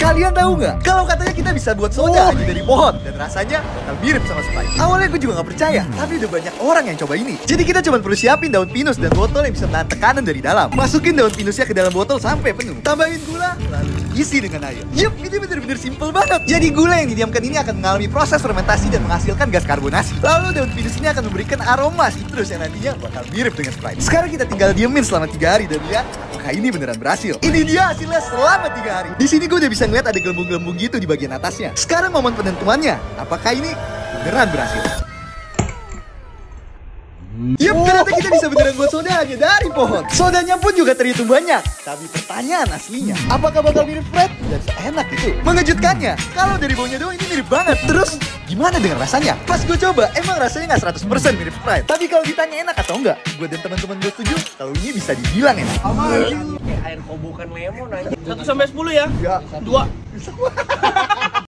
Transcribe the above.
Kalian tahu nggak? Kalau katanya kita bisa buat soda hanya dari pohon dan rasanya bakal mirip sama Sprite. Awalnya gue juga nggak percaya, tapi udah banyak orang yang coba ini. Jadi kita cuma perlu siapin daun pinus dan botol yang bisa menahan tekanan dari dalam. Masukin daun pinusnya ke dalam botol sampai penuh. Tambahin gula, lalu isi dengan air. Yup, ini bener-bener simple banget. Jadi gula yang didiamkan ini akan mengalami proses fermentasi dan menghasilkan gas karbonasi. Lalu daun pinus ini akan memberikan aroma citrus yang nantinya bakal mirip dengan Sprite. Sekarang kita tinggal diemin selama 3 hari dan lihat apakah ini beneran berhasil. Ini dia hasilnya selama 3 hari. Di sini gue udah bisa ngeliat ada gelembung-gelembung gitu di bagian atasnya. Sekarang momen penentuannya, apakah ini beneran berhasil? Yup, ternyata kita bisa beneran buat soda hanya dari pohon. Sodanya pun juga terhitung banyak. Tapi pertanyaan aslinya, apakah bakal mirip Sprite? Dan seenak itu. Mengejutkannya, kalau dari baunya doang ini mirip banget. Terus, gimana dengan rasanya? Pas gue coba, emang rasanya nggak 100% mirip Sprite. Tapi kalau ditanya enak atau enggak, gue dan teman-teman gue setuju kalau ini bisa dibilang enak. Kayak air kobokan lemon aja. 1 sampai 10 ya? Ya. 2.